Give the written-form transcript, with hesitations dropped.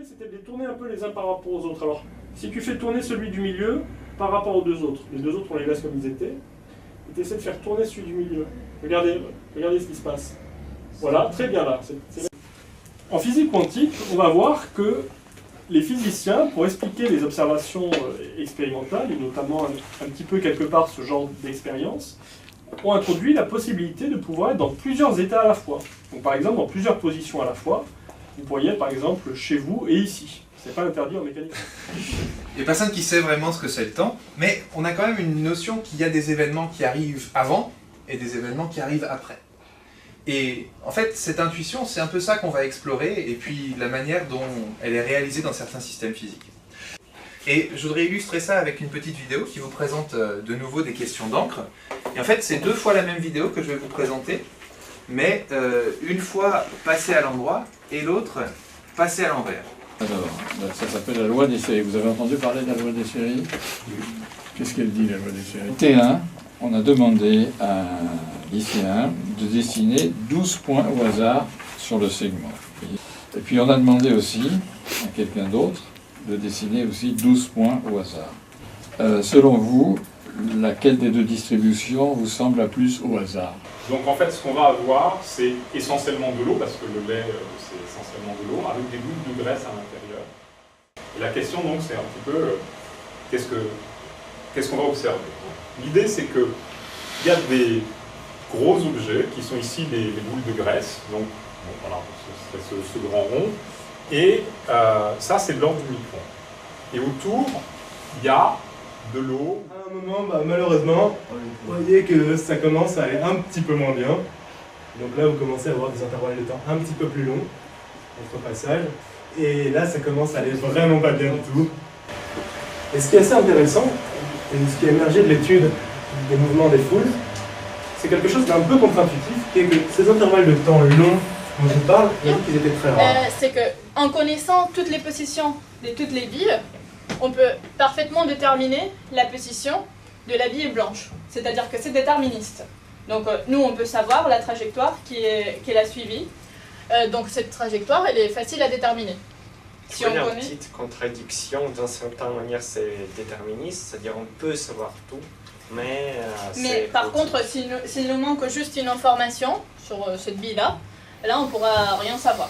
c'était de les tourner un peu les uns par rapport aux autres. Alors, si tu fais tourner celui du milieu par rapport aux deux autres, les deux autres, on les laisse comme ils étaient, et tu essaies de faire tourner celui du milieu. Regardez ce qui se passe. Voilà, très bien là. En physique quantique, on va voir que les physiciens, pour expliquer les observations expérimentales, et notamment un petit peu quelque part ce genre d'expérience, ont introduit la possibilité de pouvoir être dans plusieurs états à la fois. Donc par exemple, dans plusieurs positions à la fois. Vous pourriez être par exemple chez vous et ici. Ce n'est pas interdit en mécanique. Il n'y a personne qui sait vraiment ce que c'est le temps, mais on a quand même une notion qu'il y a des événements qui arrivent avant et des événements qui arrivent après. Et en fait, cette intuition, c'est un peu ça qu'on va explorer, et puis la manière dont elle est réalisée dans certains systèmes physiques. Et je voudrais illustrer ça avec une petite vidéo qui vous présente de nouveau des questions d'encre. Et en fait, c'est 2 fois la même vidéo que je vais vous présenter, mais une fois passée à l'endroit et l'autre passée à l'envers. Alors, ça s'appelle la loi des séries. Vous avez entendu parler de la loi des séries? Qu'est-ce qu'elle dit, la loi des séries? T1, on a demandé à un lycéen de dessiner 12 points au hasard sur le segment. Et puis on a demandé aussi à quelqu'un d'autre de dessiner aussi 12 points au hasard. Selon vous, laquelle des deux distributions vous semble la plus au hasard? Donc en fait, ce qu'on va avoir, c'est essentiellement de l'eau, parce que le lait, c'est essentiellement de l'eau, avec des gouttes de graisse à l'intérieur. Et la question, donc, c'est un petit peu, qu'est-ce qu'on va observer? L'idée, c'est qu'il y a des gros objets, qui sont ici des boules de graisse, donc bon, voilà, c'est ce grand rond, et ça, c'est de l'ordre du micron. Et autour, il y a de l'eau. À un moment, malheureusement, vous voyez que ça commence à aller un petit peu moins bien. Donc là, vous commencez à avoir des intervalles de temps un petit peu plus longs entre passages. Et là, ça commence à aller vraiment pas bien du tout. Et ce qui est assez intéressant, et ce qui a émergé de l'étude des mouvements des foules, c'est quelque chose d'un peu contre-intuitif, qui est que ces intervalles de temps longs dont je parle, il a dit qu'ils étaient très rares. C'est qu'en connaissant toutes les positions de toutes les billes, on peut parfaitement déterminer la position de la bille blanche. C'est-à-dire que c'est déterministe. Donc nous, on peut savoir la trajectoire qu'elle a suivie. Donc cette trajectoire, elle est facile à déterminer. Si on connaît une petite contradiction, d'une certaine manière c'est déterministe, c'est-à-dire on peut savoir tout, mais par contre, s'il nous manque juste une information sur cette bille-là, là on ne pourra rien savoir.